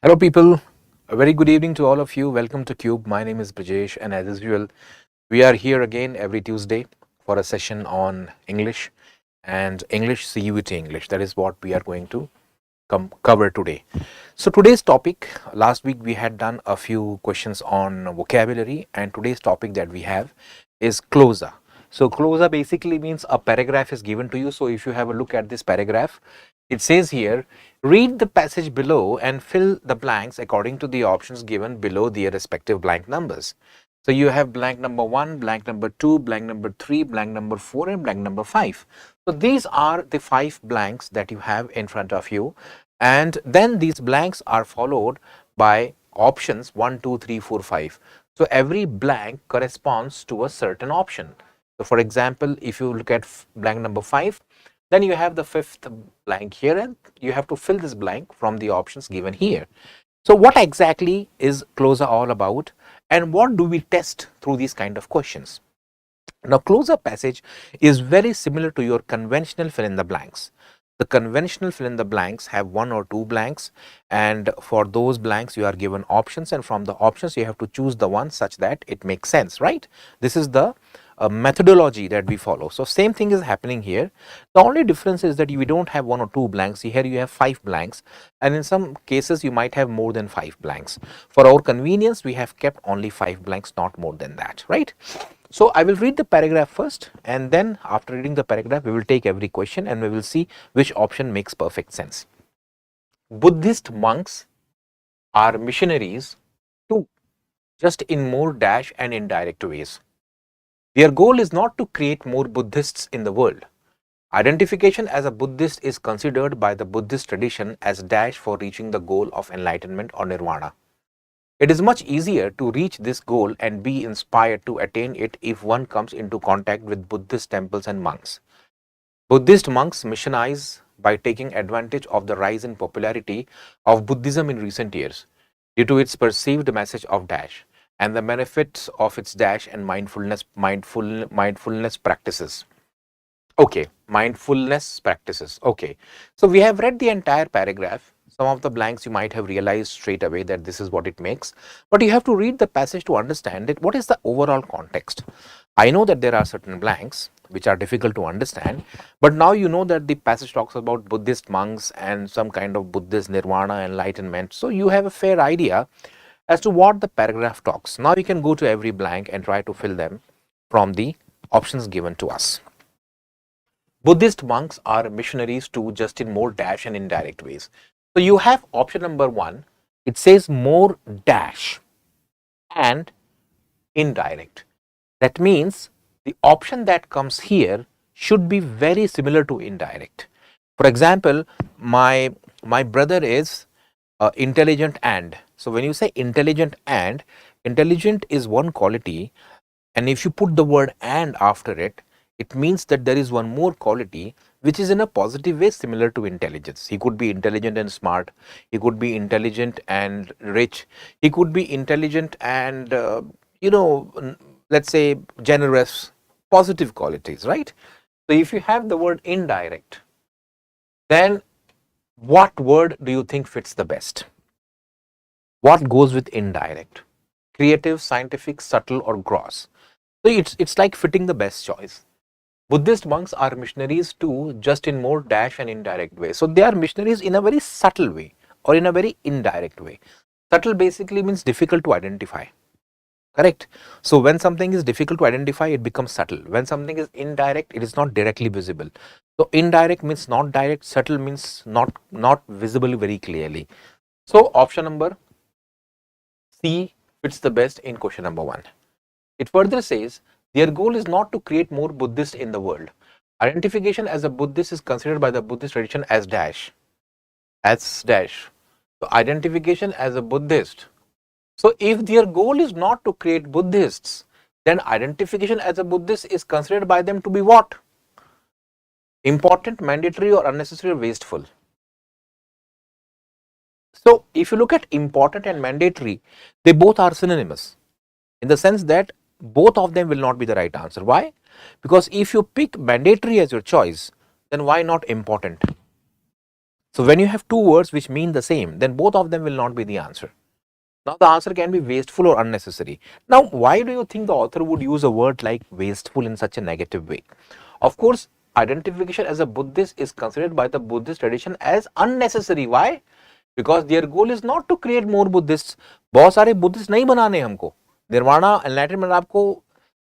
Hello, people. A very good evening to all of you. Welcome to Cube. My name is Brijesh, and as usual, we are here again every Tuesday for a session on English and English CUET English. That is what we are going to cover today. So, today's topic, last week we had done a few questions on vocabulary, and today's topic that we have is cloze. So, cloze basically means a paragraph is given to you. So, if you have a look at this paragraph, it says here, read the passage below and fill the blanks according to the options given below their respective blank numbers. So you have blank number 1, blank number 2, blank number 3, blank number 4 and blank number 5. So these are the 5 blanks that you have in front of you, and then these blanks are followed by options 1, 2, 3, 4, 5. So every blank corresponds to a certain option. So for example, if you look at blank number 5, then you have the 5th blank here, and you have to fill this blank from the options given here. So what exactly is cloze all about, and what do we test through these kind of questions? Now, cloze passage is very similar to your conventional fill in the blanks. The conventional fill in the blanks have 1 or 2 blanks, and for those blanks you are given options, and from the options you have to choose the one such that it makes sense, right? This is the methodology that we follow. So same thing is happening here. The only difference is that we don't have 1 or 2 blanks. Here you have 5 blanks, and in some cases you might have more than 5 blanks. For our convenience, we have kept only 5 blanks, not more than that, right? So I will read the paragraph first, and then after reading the paragraph, we will take every question and we will see which option makes perfect sense. Buddhist monks are missionaries too, just in more dash and indirect ways. Their goal is not to create more Buddhists in the world. Identification as a Buddhist is considered by the Buddhist tradition as dash for reaching the goal of enlightenment or nirvana. It is much easier to reach this goal and be inspired to attain it if one comes into contact with Buddhist temples and monks. Buddhist monks missionize by taking advantage of the rise in popularity of Buddhism in recent years due to its perceived message of dash and the benefits of its dash and mindfulness practices. Okay, mindfulness practices. Okay, so we have read the entire paragraph. Some of the blanks you might have realized straight away that this is what it makes, but you have to read the passage to understand it. What is the overall context? I know that there are certain blanks which are difficult to understand, but now you know that the passage talks about Buddhist monks and some kind of Buddhist nirvana, enlightenment. So you have a fair idea as to what the paragraph talks. Now we can go to every blank and try to fill them from the options given to us. Buddhist monks are missionaries too, just in more dash and indirect ways. So you have option number 1. It says more dash and indirect. That means the option that comes here should be very similar to indirect. For example, my brother is intelligent and. So when you say intelligent and, intelligent is one quality, and if you put the word and after it, it means that there is one more quality which is in a positive way similar to intelligence. He could be intelligent and smart. He could be intelligent and rich. He could be intelligent and, let's say generous, positive qualities, right? So if you have the word indirect, then what word do you think fits the best? What goes with indirect? Creative, scientific, subtle, or gross? So it's like fitting the best choice. Buddhist monks are missionaries too, just in more dash and indirect way. So they are missionaries in a very subtle way or in a very indirect way. Subtle basically means difficult to identify. Correct. So when something is difficult to identify, it becomes subtle. When something is indirect, it is not directly visible. So indirect means not direct, subtle means not visible very clearly. So option number C fits the best in question number 1. It further says, their goal is not to create more Buddhists in the world. Identification as a Buddhist is considered by the Buddhist tradition as dash. So identification as a Buddhist. So if their goal is not to create Buddhists, then identification as a Buddhist is considered by them to be what? Important, mandatory, or unnecessary, or wasteful. So if you look at important and mandatory, they both are synonymous in the sense that both of them will not be the right answer. Why? Because if you pick mandatory as your choice, then why not important? So when you have two words which mean the same, then both of them will not be the answer. Now the answer can be wasteful or unnecessary. Now why do you think the author would use a word like wasteful in such a negative way? Of course, identification as a Buddhist is considered by the Buddhist tradition as unnecessary. Why? Because their goal is not to create more Buddhists. बहुत सारे Buddhists नहीं बनाने हमको. Nirvana enlightenment आपको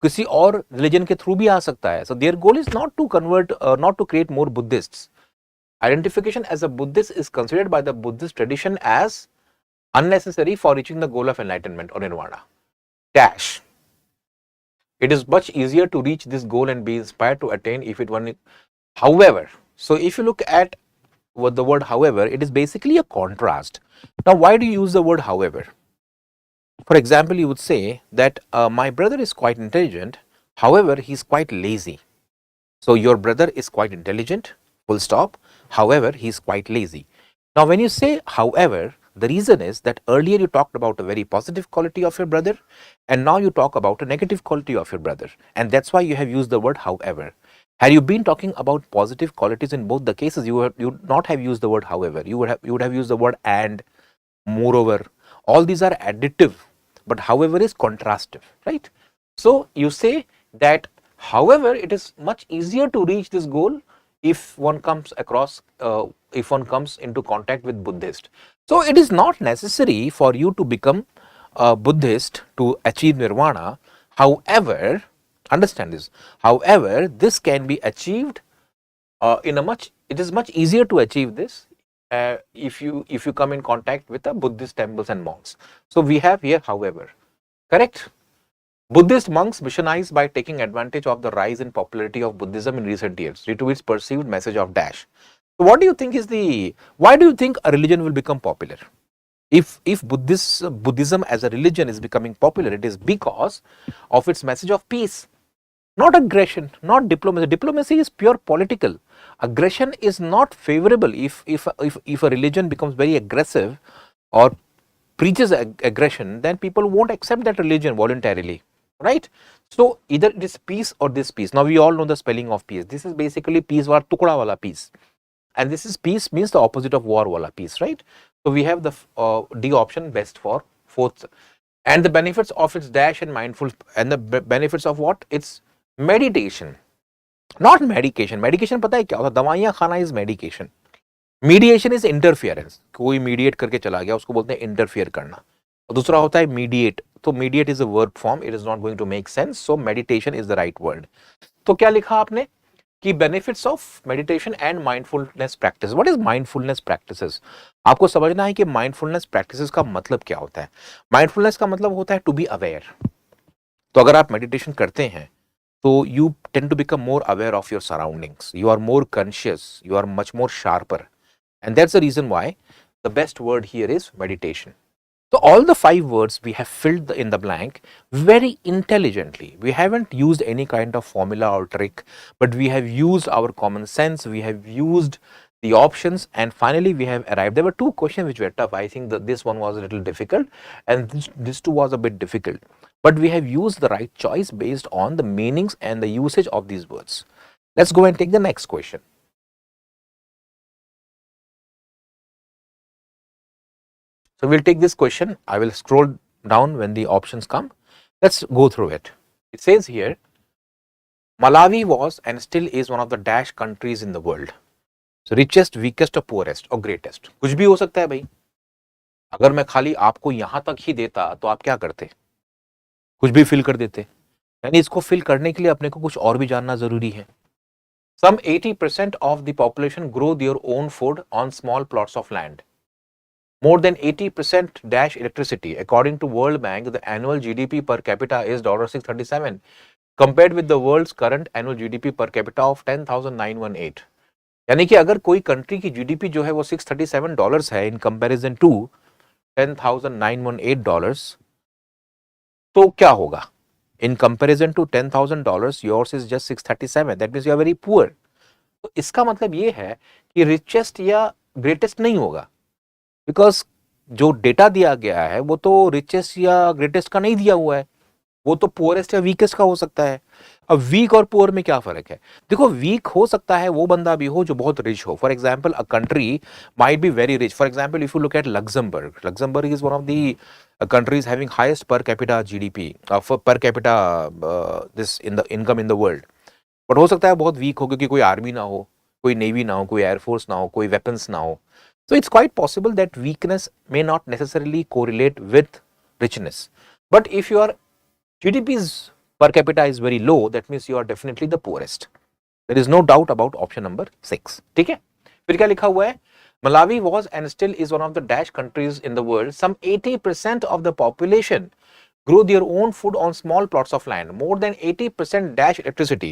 किसी और religion के through भी आ सकता है. So their goal is not to convert, not to create more Buddhists. Identification as a Buddhist is considered by the Buddhist tradition as unnecessary for reaching the goal of enlightenment or nirvana. Dash. It is much easier to reach this goal and be inspired to attain if it were. However, so if you look at what the word however, it is basically a contrast. Now, why do you use the word however? For example, you would say that my brother is quite intelligent, however, he is quite lazy. So, your brother is quite intelligent, full stop, however, he is quite lazy. Now, when you say however, the reason is that earlier you talked about a very positive quality of your brother and now you talk about a negative quality of your brother, and that's why you have used the word however. Had you been talking about positive qualities in both the cases, you would not have used the word however. You would have used the word and, moreover. All these are additive, but however is contrastive, right? So you say that however it is much easier to reach this goal if one comes across, if one comes into contact with Buddhist. So it is not necessary for you to become a Buddhist to achieve nirvana. However, understand this. However, this can be achieved in a much. It is much easier to achieve this if you come in contact with the Buddhist temples and monks. So we have here, however, correct. Buddhist monks missionized by taking advantage of the rise in popularity of Buddhism in recent years due to its perceived message of dash. So what do you think is the, why do you think a religion will become popular? If Buddhism as a religion is becoming popular, it is because of its message of peace, not aggression, not diplomacy. Diplomacy is pure political. Aggression is not favorable. If a religion becomes very aggressive or preaches aggression, then people won't accept that religion voluntarily. Right? So either it is peace or this peace. Now we all know the spelling of peace. This is basically peace war tukda wala peace, and this is peace means the opposite of war wala peace, right? So we have the D option best for fourth. And the benefits of its dash and mindful, and the benefits of what? It's meditation, not medication. Medication पता है क्या होता है? दवाइयाँ खाना is medication. Mediation is interference. कोई mediate करके चला गया, उसको बोलते हैं interfere करना. और दूसरा होता है mediate. तो mediate is a verb form. It is not going to make sense. So meditation is the right word. तो क्या लिखा आपने कि benefits of meditation and mindfulness practice. What is mindfulness practices? आपको समझना है कि mindfulness practices का मतलब क्या होता है. Mindfulness का मतलब होता है to be aware. तो अगर आप meditation करते हैं तो you tend to become more aware of your surroundings. You are more conscious. You are much more sharper. And that's the reason why the best word here is meditation. So all the 5 words we have filled in the blank very intelligently. We haven't used any kind of formula or trick, but we have used our common sense. We have used the options, and finally we have arrived. There were 2 questions which were tough. I think that this one was a little difficult, and this too was a bit difficult. But we have used the right choice based on the meanings and the usage of these words. Let's go and take the next question. So we'll take this question. I will scroll down when the options come. Let's go through it. It says here, Malawi was and still is one of the dash countries in the world. So richest, weakest or poorest or greatest. कुछ भी हो सकता है भाई. अगर मैं खाली आपको यहाँ तक ही देता तो आप क्या करते? कुछ भी फिल कर देते. यानी इसको फिल करने के लिए अपने को कुछ और भी जानना जरूरी है. Some 80% of the population grow their own food on small plots of land. More than 80% dash electricity. According to World Bank, the annual GDP per capita is $637, compared with the world's current annual GDP per capita of $10,918. यानी कि अगर कोई country की GDP जो है वो $637 है in comparison to $10,918, तो क्या होगा? In comparison to $10,000, yours is just $637. That means you are very poor. तो इसका मतलब ये है कि richest या greatest नहीं होगा. बिकॉज जो डेटा दिया गया है वो तो रिचेस्ट या ग्रेटेस्ट का नहीं दिया हुआ है, वो तो पुअरेस्ट या वीकेस्ट का हो सकता है. अब वीक और पुअर में क्या फर्क है? देखो, वीक हो सकता है वो बंदा भी हो जो बहुत रिच हो. For example, a country might be very rich. For example, if you look at Luxembourg, Luxembourg is one of the countries having highest per capita GDP, per capita this in the income in the world. But हो सकता है बहुत week हो क्योंकि कोई army ना हो, कोई नेवी ना हो, कोई एयरफोर्स ना हो, कोई वेपन्स ना हो. So it's quite possible that weakness may not necessarily correlate with richness. But if your GDP's per capita is very low, that means you are definitely the poorest. There is no doubt about option number 6. ठीक है? फिर क्या लिखा हुआ है? Malawi was and still is one of the dash countries in the world. Some 80% of the population grow their own food on small plots of land. More than 80% dash electricity.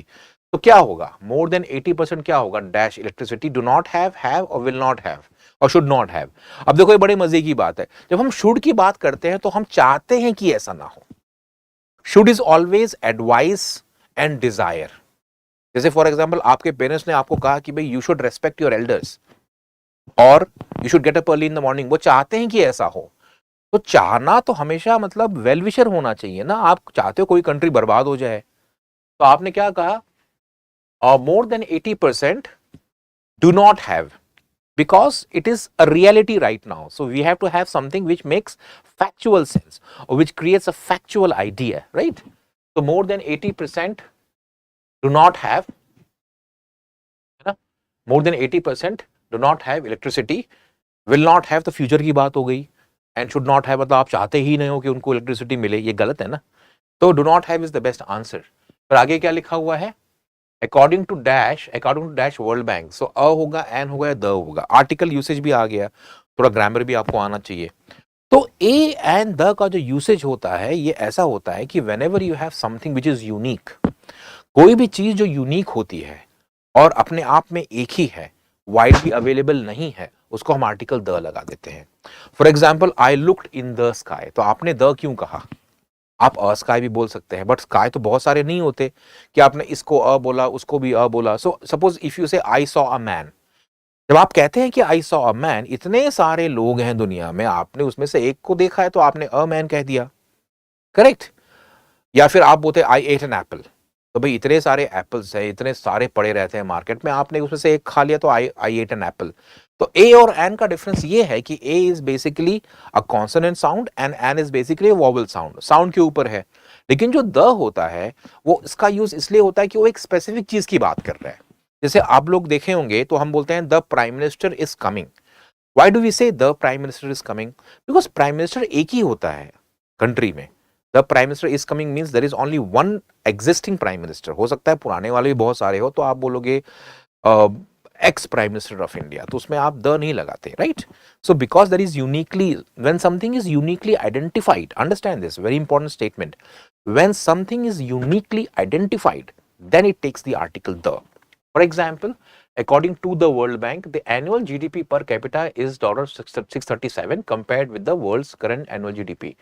तो क्या होगा? More than 80% क्या होगा? Dash electricity. Do not have or will not have or should not have. अब देखो, ये बड़े मजे की बात है. जब हम should की बात करते हैं तो हम चाहते हैं कि ऐसा ना हो. Should is always advice and desire. जैसे फॉर एग्जाम्पल, आपके पेरेंट्स ने आपको कहा कि भाई you should respect your elders और you should get up early in the morning. वो चाहते हैं कि ऐसा हो. तो चाहना तो हमेशा मतलब वेल विशर होना चाहिए ना. आप चाहते हो कोई कंट्री बर्बाद हो जाए, तो आपने क्या कहा? More than 80% do not have, because it is a reality right now. So we have to have something which makes factual sense or which creates a factual idea, right? So more than 80% do not have, more than 80% do not have electricity, will not have, तो future की बात हो गई. And should not have मतलब आप चाहते ही नहीं हो कि उनको इलेक्ट्रिसिटी मिले, ये गलत है ना. तो do not have is the best answer. फिर आगे क्या लिखा हुआ है? According to dash world bank. So a होगा, एन होगा, द होगा. आर्टिकल यूसेज भी आ गया, थोड़ा ग्रामर भी आपको आना चाहिए. तो ए एंड द का जो यूसेज होता है ये ऐसा होता है कि when ever you have something which is unique, कोई भी चीज जो यूनिक होती है और अपने आप में एक ही है, वाइडली अवेलेबल नहीं है, उसको हम आर्टिकल द लगा देते हैं. For example, I looked in the sky. तो आपने द क्यों कहा? आप अ स्काई भी बोल सकते हैं, बट स्काई तो बहुत सारे नहीं होते कि आपने इसको अ बोला, उसको भी अ बोला. सो सपोज इफ यू से आई सॉ अ मैन, जब आप कहते हैं कि आई सॉ अ मैन, इतने सारे लोग हैं दुनिया में, आपने उसमें से एक को देखा है तो आपने अ मैन कह दिया, करेक्ट. या फिर आप बोलते आई एट एन एप्पल. तो भाई इतने सारे एप्पल्स हैं, इतने सारे पड़े रहते हैं मार्केट में, आपने उसमें से एक खा लिया तो आई एट एन एप्पल. तो ए और एन का डिफरेंस ये है कि a is basically a consonant sound and an is basically vowel sound. Sound के ऊपर है. लेकिन जो द होता है वो इसका यूज इसलिए होता है कि वो एक स्पेसिफिक चीज की बात कर रहा है. जैसे आप लोग देखे होंगे तो हम बोलते हैं the prime minister is coming. Why do we say the prime minister is coming? Because prime minister एक ही होता है कंट्री में. The prime minister is coming means there is only one existing prime minister. हो सकता है पुराने वाले भी बहुत सारे हो, तो आप बोलोगे ex prime minister of India, तो उसमें आप द नहीं लगाते, right. So because that is uniquely, when something is uniquely identified, understand this very important statement, when something is uniquely identified then it takes the article the. For example, according to the World Bank, the annual GDP per capita is $637 compared with the world's current annual GDP.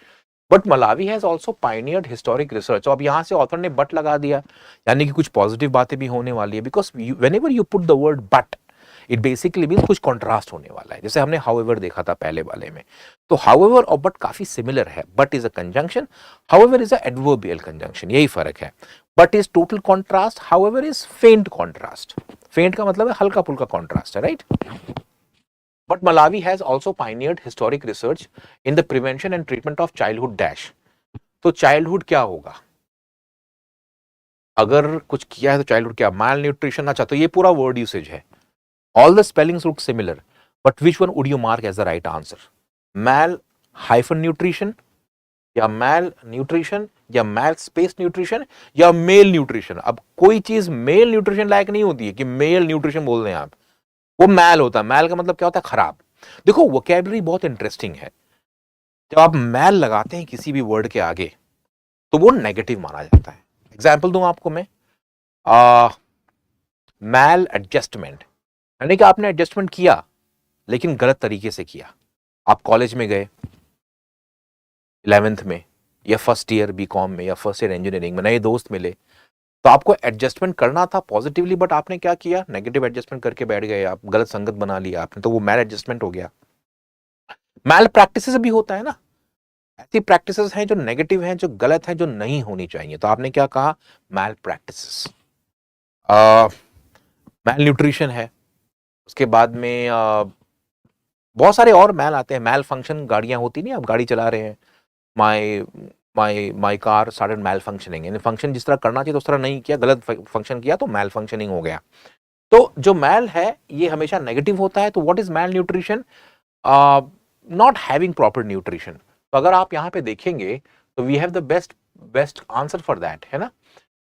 But Malawi has also pioneered historic research. तो अब यहाँ से author ने but लगा दिया, यानी कि कुछ पॉजिटिव बातें भी होने वाली है. Because whenever you put the word but, it basically means कुछ कॉन्ट्रास्ट होने वाला है. जैसे हमने हाउएवर देखा था पहले वाले में, तो हाउएवर और बट काफी सिमिलर है. But is a conjunction, however is a adverbial conjunction, यही फर्क है. But is total contrast, however is faint contrast. Faint का मतलब है हल्का फुल्का कॉन्ट्रास्ट है, right. But Malawi has also pioneered historic research in the prevention and treatment of childhood dash. तो चाइल्डहुड क्या होगा? अगर कुछ किया है तो चाइल्डहुड क्या? Malnutrition. अच्छा, तो ये पूरा वर्ड यूसेज है. All the spellings look similar, but which one would you mark as the right answer? Mal hyphen nutrition, या mal nutrition, या mal space nutrition, या male nutrition. अब कोई चीज मेल न्यूट्रिशन लायक नहीं होती है कि मेल न्यूट्रिशन बोल रहे हैं आप, वो मैल होता है. मैल का मतलब क्या होता है? खराब. देखो, वोकैबुलरी बहुत इंटरेस्टिंग है. जब आप मैल लगाते हैं किसी भी वर्ड के आगे तो वो नेगेटिव माना जाता है. एग्जाम्पल दूं आपको मैं, मैल एडजस्टमेंट, यानी कि आपने एडजस्टमेंट किया लेकिन गलत तरीके से किया. आप कॉलेज में गए 11th में या फर्स्ट ईयर बीकॉम में या फर्स्ट ईयर इंजीनियरिंग में, नए दोस्त मिले, तो आपको एडजस्टमेंट करना था पॉजिटिवली, बट आपने क्या किया? नेगेटिव एडजस्टमेंट करके बैठ गए, आप गलत संगत बना लिया आपने, तो वो मैल एडजस्टमेंट हो गया. मैल प्रैक्टिसेस भी होता है ना. ऐसी प्रैक्टिसेस हैं जो नेगेटिव हैं, जो गलत हैं, जो नहीं होनी चाहिए। तो आपने क्या कहा? मैल प्रैक्टिसेस। मैल न्यूट्रिशन है, उसके बाद में बहुत सारे और मैल आते हैं। मैल फंक्शन गाड़ियां होती नहीं, आप गाड़ी चला रहे हैं, my my car started malfunctioning, यानी फंक्शन जिस तरह करना चाहिए तो उस तरह नहीं किया, गलत फंक्शन किया तो मैल फंक्शनिंग हो गया। तो जो मैल है ये हमेशा नेगेटिव होता है। तो what is malnutrition? Not having proper nutrition. तो अगर आप यहाँ पे देखेंगे तो we have the best best answer for that, है ना?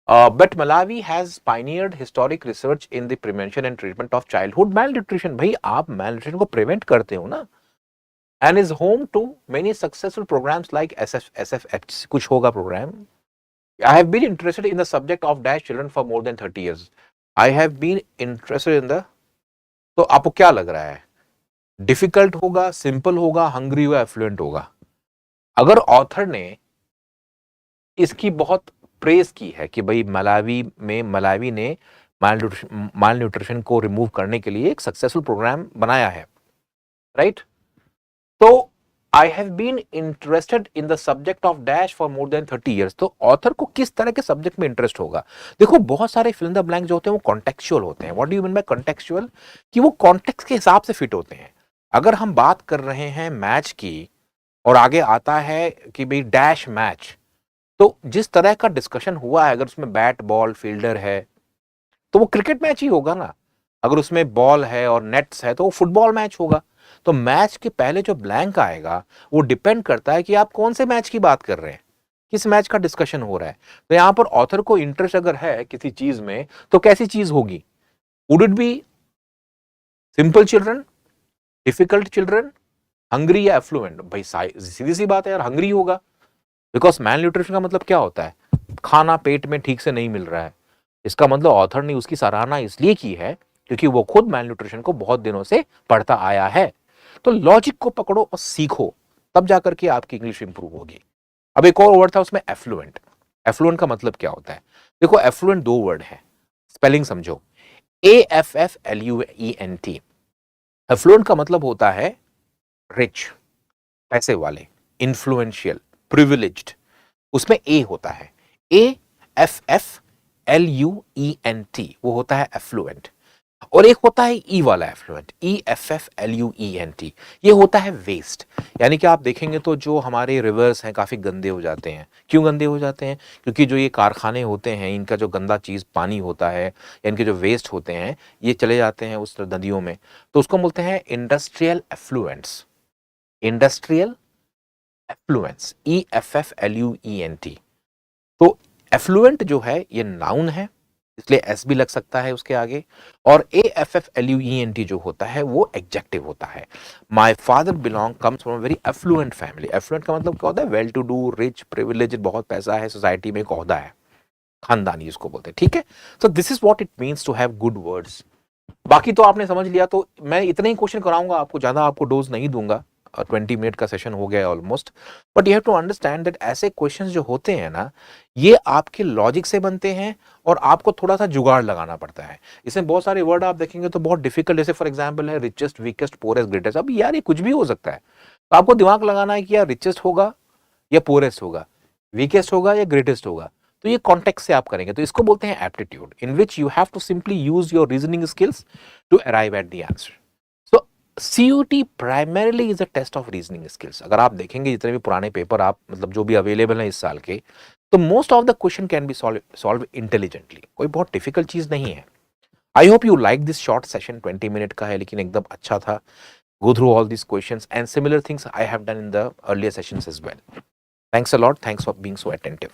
But Malawi has pioneered historic research in the prevention and treatment of childhood malnutrition. भाई आप malnutrition को prevent करते हो ना, and is home to many successful programs like SFH, कुछ होगा program. I have been interested in the subject of dash children for more than 30 years. I have been interested in the, तो आपको क्या लग रहा है? डिफिकल्ट होगा, simple होगा, हंग्री होगा, एफ्लुएंट होगा? अगर ऑथर ने इसकी बहुत प्रेज की है कि भाई मलावी ने माल न्यूट्रिशन को रिमूव करने के लिए एक सक्सेसफुल प्रोग्राम बनाया है, राइट? तो I have been interested in the subject of dash for more than 30 years. तो ऑथर को किस तरह के सब्जेक्ट में इंटरेस्ट होगा? देखो, बहुत सारे फिल इन द ब्लैंक जो होते हैं वो कॉन्टेक्चुअल होते हैं। What do you mean by contextual? कि वो कॉन्टेक्स्ट के हिसाब से फिट होते हैं। अगर हम बात कर रहे हैं मैच की और आगे आता है कि भाई डैश मैच, तो जिस तरह का डिस्कशन हुआ है, अगर उसमें बैट बॉल फील्डर है तो वो क्रिकेट मैच ही होगा ना। अगर उसमें बॉल है और नेट्स है तो वो फुटबॉल मैच होगा। तो मैच के पहले जो ब्लैंक आएगा वो डिपेंड करता है कि आप कौन से मैच की बात कर रहे हैं, किस मैच का डिस्कशन हो रहा है। तो यहां पर ऑथर को इंटरेस्ट अगर है किसी चीज में तो कैसी चीज होगी? Would it be simple children, difficult children, hungry या एफ्लुएंट? भाई सीधी सी बात है यार, हंग्री होगा। बिकॉज मैल न्यूट्रिशन का मतलब क्या होता है? खाना पेट में ठीक से नहीं मिल रहा है। इसका मतलब ऑथर ने उसकी सराहना इसलिए की है क्योंकि वो खुद मैल न्यूट्रिशन को बहुत दिनों से पढ़ता आया है। तो लॉजिक को पकड़ो और सीखो, तब जाकर के आपकी इंग्लिश इंप्रूव होगी। अब एक और वर्ड था उसमें, एफ्लुएंट। एफ्लुएंट का मतलब क्या होता है? देखो, एफ्लुएंट दो वर्ड है, स्पेलिंग समझो। AFFLUENT। एफ्लुएंट का मतलब होता है रिच, पैसे वाले, इन्फ्लुएंशियल, प्रिविलेज्ड। उसमें ए होता है, AFFLUENT, वो होता है एफ्लुएंट। और एक होता है ई वाला एफ्लुएंट, EFFLUENT, ये होता है वेस्ट। यानी कि आप देखेंगे तो जो हमारे रिवर्स हैं काफी गंदे हो जाते हैं। क्यों गंदे हो जाते हैं? क्योंकि जो ये कारखाने होते हैं, इनका जो गंदा चीज पानी होता है या इनके जो वेस्ट होते हैं ये चले जाते हैं उस नदियों में, तो उसको बोलते हैं industrial effluents. Industrial affluence, EFFLUENT। तो एफ्लुएंट जो है ये नाउन है, इसलिए एस भी लग सकता है उसके आगे। और AFFLUENT जो होता है वो एडजेक्टिव होता है। My father belong comes from a very affluent family. Affluent का मतलब क्या होता है? Well to do, rich, privilege, बहुत पैसा है, सोसाइटी में एक ओहदा है, खानदानी इसको बोलते हैं, ठीक है? So this is what it means to have good words. बाकी तो आपने समझ लिया। तो मैं इतने ही क्वेश्चन कराऊंगा आपको, ज्यादा आपको डोज नहीं दूंगा। 20 मिनट का सेशन हो गया almost. But you have to understand that ऐसे क्वेश्चंस जो होते हैं ना, ये आपके लॉजिक से बनते हैं और आपको थोड़ा सा जुगाड़ लगाना पड़ता है। इसमें बहुत सारे वर्ड आप देखेंगे तो बहुत डिफिकल्ट, जैसे फॉर एग्जांपल है रिचेस्ट, वीकेस्ट, पोरेस्ट, ग्रेटेस्ट। अब यार ये कुछ भी हो सकता है, तो आपको दिमाग लगाना है कि यार रिचेस्ट होगा या पोरेस्ट होगा, वीकेस्ट होगा या ग्रेटेस्ट होगा। तो ये कॉन्टेक्स्ट से आप करेंगे। तो इसको बोलते हैं aptitude, in which you have to simply use your reasoning skills to arrive at the answer. So CUT primarily is a test of reasoning skills. अगर आप देखेंगे जितने भी पुराने पेपर आप मतलब जो भी अवेलेबल है इस साल के, तो most of the question can be solve intelligently. कोई बहुत डिफिकल्ट चीज नहीं है। I hope you like this short session, 20 minute का है लेकिन एकदम अच्छा था। Go through all these questions and similar things I have done in the earlier sessions as well. Thanks a lot. Thanks for being so attentive.